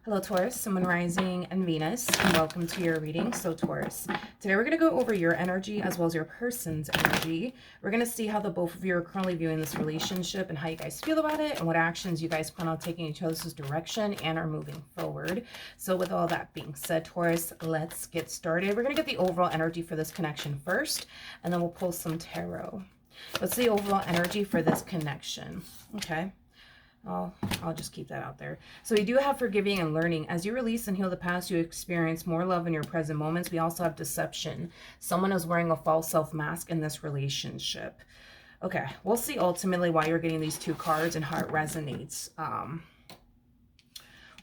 Hello, Taurus, Sun, Moon, Rising, and Venus, and welcome to your reading. So, Taurus, today we're going to go over your energy as well as your person's energy. We're going to see how the both of you are currently viewing this relationship and how you guys feel about it and what actions you guys plan on taking each other's direction and are moving forward. So, with all that being said, Taurus, let's get started. We're going to get the overall energy for this connection first, and then we'll pull some tarot. What's the overall energy for this connection? Okay. I'll just keep that out there. So we do have forgiving and learning. As you release and heal the past, you experience more love in your present moments. We also have deception. Someone is wearing a false self mask in this relationship. Okay, we'll see ultimately why you're getting these two cards and how it resonates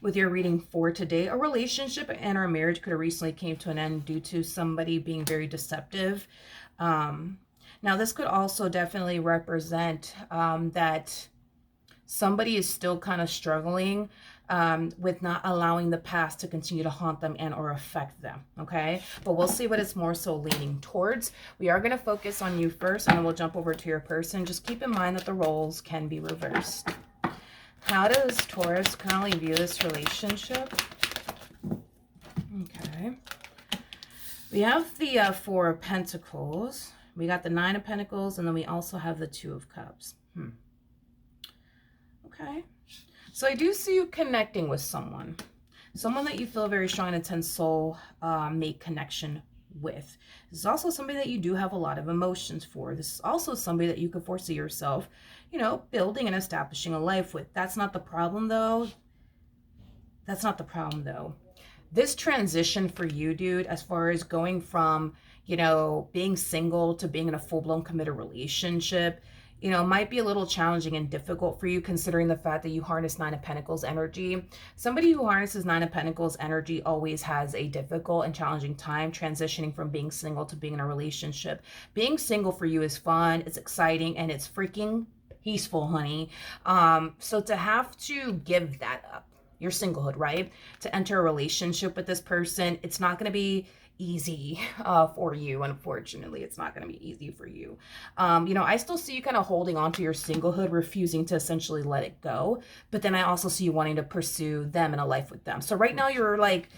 with your reading for today. A relationship and our marriage could have recently came to an end due to somebody being very deceptive. Now, this could also definitely represent that somebody is still kind of struggling with not allowing the past to continue to haunt them and or affect them, okay? But we'll see what it's more so leaning towards. We are going to focus on you first, and then we'll jump over to your person. Just keep in mind that the roles can be reversed. How does Taurus currently view this relationship? Okay. We have the Four of Pentacles. We got the Nine of Pentacles, and then we also have the Two of Cups. Okay, so I do see you connecting with someone that you feel a very strong and intense soul mate connection with. This is also somebody that you do have a lot of emotions for. This is also somebody that you could foresee yourself, building and establishing a life with. That's not the problem though. That's not the problem though. This transition for you, dude, as far as going from, being single to being in a full-blown committed relationship, might be a little challenging and difficult for you considering the fact that you harness Nine of Pentacles energy. Somebody who harnesses Nine of Pentacles energy always has a difficult and challenging time transitioning from being single to being in a relationship. Being single for you is fun, it's exciting, and it's freaking peaceful, honey. So to have to give that up, your singlehood, right? To enter a relationship with this person, it's not going to be easy for you. Unfortunately, it's not going to be easy for you. I still see you kind of holding on to your singlehood, refusing to essentially let it go. But then I also see you wanting to pursue them in a life with them. So right now you're like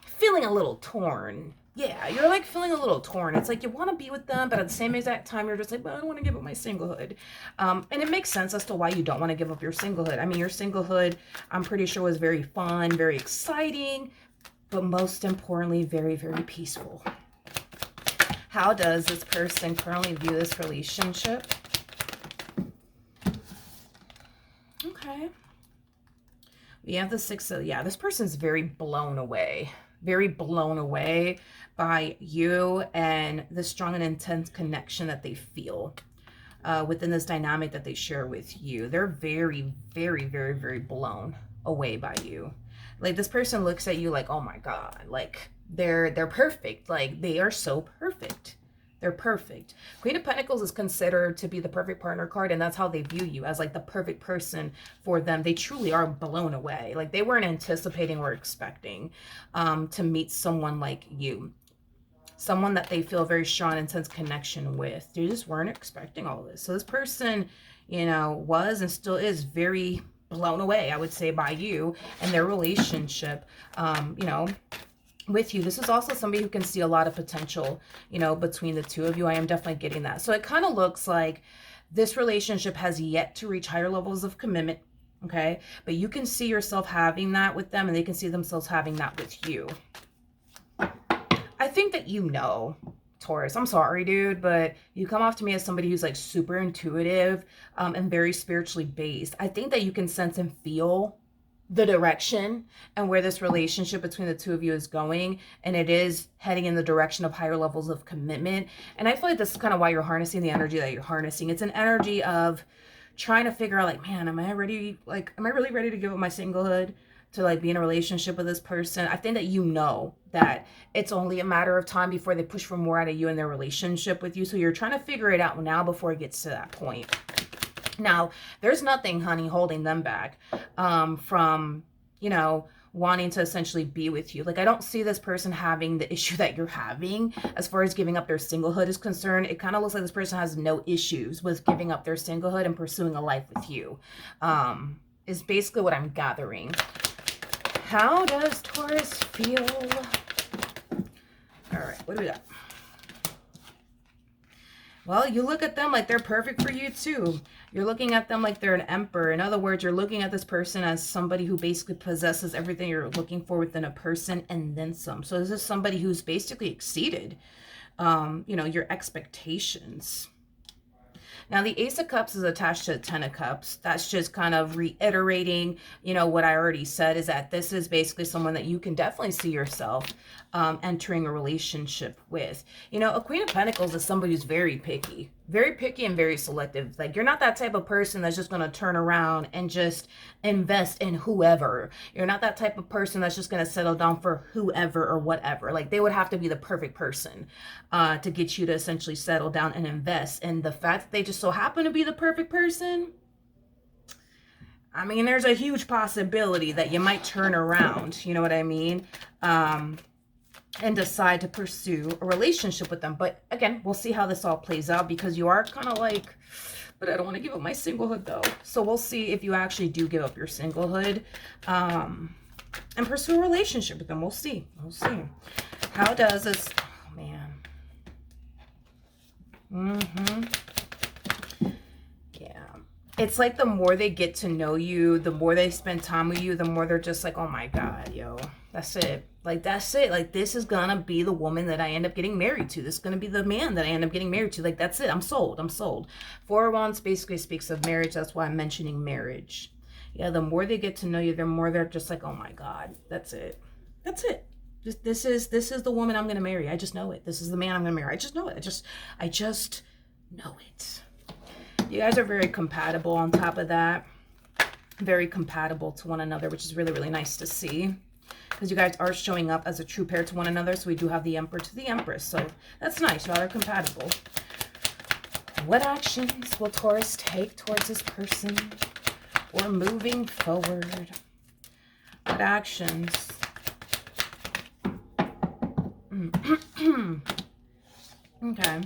feeling a little torn. Yeah, you're like feeling a little torn. It's like you want to be with them, but at the same exact time, you're just like, well, I don't want to give up my singlehood. And it makes sense as to why you don't want to give up your singlehood. I mean, your singlehood, I'm pretty sure, was very fun, very exciting, but most importantly, very, very peaceful. How does this person currently view this relationship? Okay. We have the Six of, this person's very blown away by you and the strong and intense connection that they feel within this dynamic that they share with you. They're very, very, very, very blown away by you. Like, this person looks at you like, oh my God, like they're perfect. Like, they are so perfect. They're perfect. Queen of Pentacles is considered to be the perfect partner card, and that's how they view you, as like the perfect person for them. They truly are blown away. Like, they weren't anticipating or expecting to meet someone like you. Someone that they feel a very strong, intense connection with. They just weren't expecting all this. So this person, was and still is very blown away, I would say, by you and their relationship, with you. This is also somebody who can see a lot of potential, between the two of you. I am definitely getting that. So it kind of looks like this relationship has yet to reach higher levels of commitment, okay? But you can see yourself having that with them, and they can see themselves having that with you. I think that Taurus, I'm sorry, dude, but you come off to me as somebody who's like super intuitive and very spiritually based. I think that you can sense and feel the direction and where this relationship between the two of you is going, and it is heading in the direction of higher levels of commitment. And I feel like this is kind of why you're harnessing the energy that you're harnessing. It's an energy of trying to figure out, like, man, am I really ready to give up my singlehood to like be in a relationship with this person? I think that that it's only a matter of time before they push for more out of you in their relationship with you. So you're trying to figure it out now before it gets to that point. Now, there's nothing, honey, holding them back from, wanting to essentially be with you. Like, I don't see this person having the issue that you're having as far as giving up their singlehood is concerned. It kind of looks like this person has no issues with giving up their singlehood and pursuing a life with you. is basically what I'm gathering. How does Taurus feel? All right, what do we got? Well, you look at them like they're perfect for you too. You're looking at them like they're an emperor. In other words, you're looking at this person as somebody who basically possesses everything you're looking for within a person and then some. So this is somebody who's basically exceeded, you know, your expectations. Now, the Ace of Cups is attached to the Ten of Cups. That's just kind of reiterating, you know, what I already said, is that this is basically someone that you can definitely see yourself entering a relationship with. You know, a Queen of Pentacles is somebody who's very picky and very selective. Like, you're not that type of person that's just going to turn around and just invest in whoever. You're not that type of person that's just going to settle down for whoever or whatever. Like, they would have to be the perfect person to get you to essentially settle down and invest. And the fact that they just so happen to be the perfect person, I mean, there's a huge possibility that you might turn around, you know what I mean? And decide to pursue a relationship with them. But again, we'll see how this all plays out, because you are kind of like, but I don't want to give up my singlehood though. So we'll see if you actually do give up your singlehood and pursue a relationship with them. We'll see. We'll see. How does this, oh man. Yeah. It's like the more they get to know you, the more they spend time with you, the more they're just like, oh my God, yo, that's it. Like, that's it. Like, this is gonna be the woman that I end up getting married to. This is gonna be the man that I end up getting married to. Like, that's it. I'm sold. I'm sold. Four of Wands basically speaks of marriage. That's why I'm mentioning marriage. Yeah, the more they get to know you, the more they're just like, oh my God, that's it. That's it. This is the woman I'm gonna marry. I just know it. This is the man I'm gonna marry. I just know it. I just know it. You guys are very compatible on top of that. Very compatible to one another, which is really, really nice to see. Because you guys are showing up as a true pair to one another. So we do have the Emperor to the Empress. So that's nice. Y'all are compatible. What actions will Taurus take towards this person or moving forward? What actions? Okay.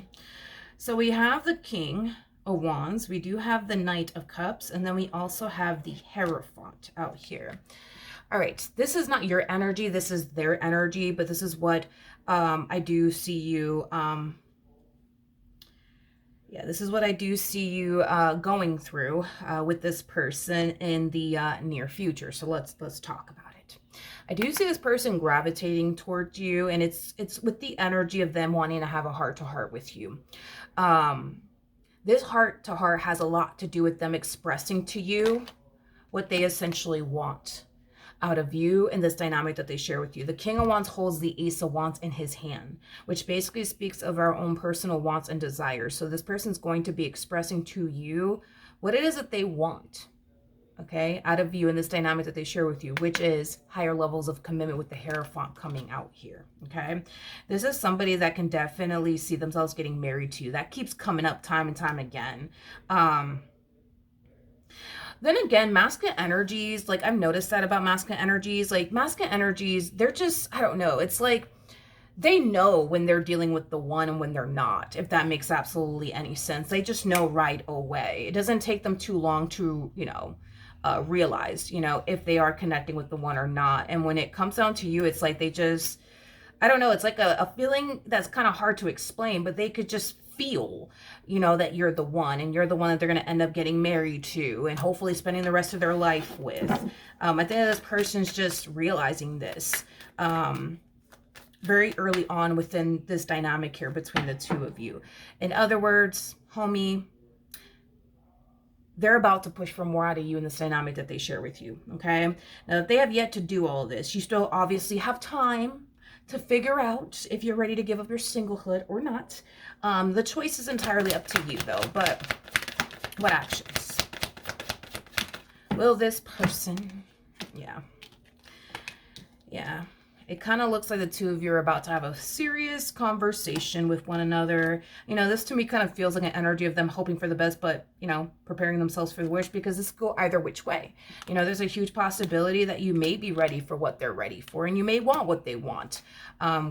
So we have the King of Wands. We do have the Knight of Cups. And then we also have the Hierophant out here. All right, this is not your energy, this is their energy, but this is what I do see you, yeah, this is what I do see you going through with this person in the near future. So let's talk about it. I do see this person gravitating towards you, and it's with the energy of them wanting to have a heart-to-heart with you. This heart-to-heart has a lot to do with them expressing to you what they essentially want out of you and this dynamic that they share with you. The King of Wands holds the Ace of Wands in his hand, which basically speaks of our own personal wants and desires. So this person's going to be expressing to you what it is that they want, okay, out of you in this dynamic that they share with you, which is higher levels of commitment with the Hierophant coming out here, okay? This is somebody that can definitely see themselves getting married to you. That keeps coming up time and time again. Then again, masculine energies, like I've noticed that about masculine energies, like masculine energies, they're just, I don't know. It's like they know when they're dealing with the one and when they're not, if that makes absolutely any sense. They just know right away. It doesn't take them too long to, you know, realize, you know, if they are connecting with the one or not. And when it comes down to you, it's like they just, I don't know, it's like a feeling that's kind of hard to explain, but they could just feel, you know, that you're the one, and you're the one that they're going to end up getting married to and hopefully spending the rest of their life with. I think this person's just realizing this very early on within this dynamic here between the two of you. In other words, homie, they're about to push for more out of you in this dynamic that they share with you, okay? Now, if they have yet to do all this, you still obviously have time to figure out if you're ready to give up your singlehood or not. The choice is entirely up to you, though. But what actions will this person? Yeah. It kind of looks like the two of you are about to have a serious conversation with one another. You know, this to me kind of feels like an energy of them hoping for the best, but, you know, preparing themselves for the worst, because this could go either which way. You know, there's a huge possibility that you may be ready for what they're ready for, and you may want what they want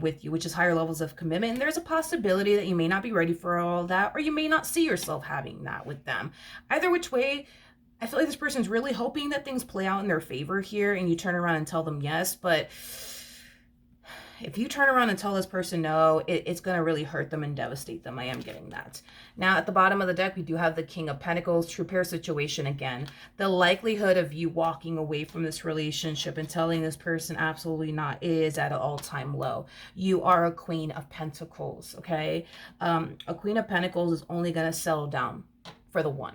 with you, which is higher levels of commitment. And there's a possibility that you may not be ready for all that, or you may not see yourself having that with them. Either which way, I feel like this person's really hoping that things play out in their favor here and you turn around and tell them yes, but if you turn around and tell this person no, it's going to really hurt them and devastate them. I am getting that. Now, at the bottom of the deck, we do have the King of Pentacles, true pair situation again. The likelihood of you walking away from this relationship and telling this person absolutely not is at an all-time low. You are a Queen of Pentacles, okay? A Queen of Pentacles is only going to settle down for the one.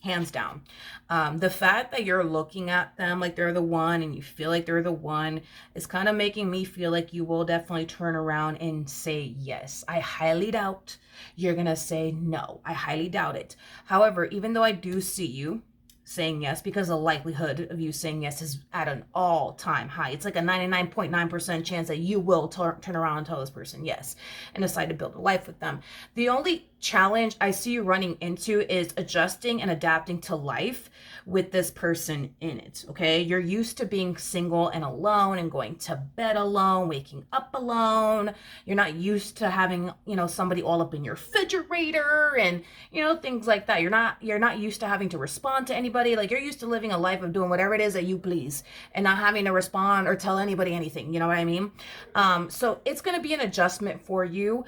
Hands down. The fact that you're looking at them like they're the one and you feel like they're the one is kind of making me feel like you will definitely turn around and say yes. I highly doubt you're going to say no. I highly doubt it. However, even though I do see you saying yes, because the likelihood of you saying yes is at an all-time high. It's like a 99.9% chance that you will turn around and tell this person yes and decide to build a life with them. The only challenge I see you running into is adjusting and adapting to life with this person in it, okay? You're used to being single and alone and going to bed alone, waking up alone. You're not used to having, you know, somebody all up in your refrigerator and, you know, things like that. You're not used to having to respond to anybody. Like, you're used to living a life of doing whatever it is that you please and not having to respond or tell anybody anything, you know what I mean? So it's going to be an adjustment for you.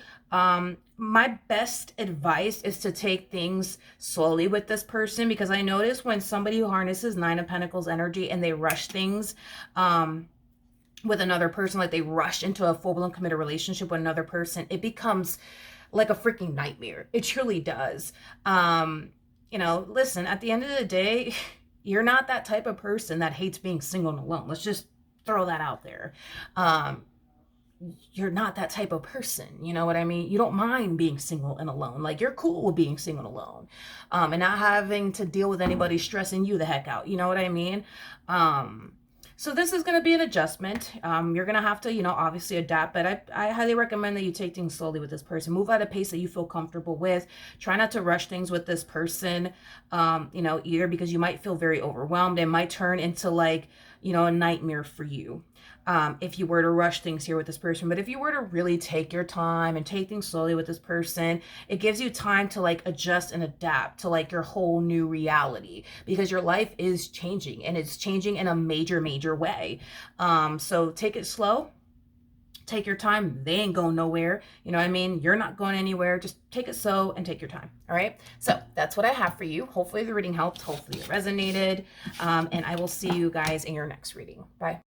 My best advice is to take things slowly with this person, because I notice when somebody who harnesses Nine of Pentacles energy and they rush things with another person, like they rush into a full-blown committed relationship with another person, it becomes like a freaking nightmare. It truly does. You know, listen, at the end of the day, you're not that type of person that hates being single and alone. Let's just throw that out there. You're not that type of person, you know what I mean? You don't mind being single and alone. Like, you're cool with being single and alone, and not having to deal with anybody stressing you the heck out, you know what I mean? So this is going to be an adjustment. You're going to have to, you know, obviously adapt, but I highly recommend that you take things slowly with this person. Move at a pace that you feel comfortable with. Try not to rush things with this person, you know, either, because you might feel very overwhelmed. It might turn into, like, you know, a nightmare for you if you were to rush things here with this person. But if you were to really take your time and take things slowly with this person, it gives you time to, like, adjust and adapt to, like, your whole new reality, because your life is changing and it's changing in a major way. So take it slow. Take your time. They ain't going nowhere. You know what I mean? You're not going anywhere. Just take it slow and take your time. All right. So that's what I have for you. Hopefully the reading helped. Hopefully it resonated. And I will see you guys in your next reading. Bye.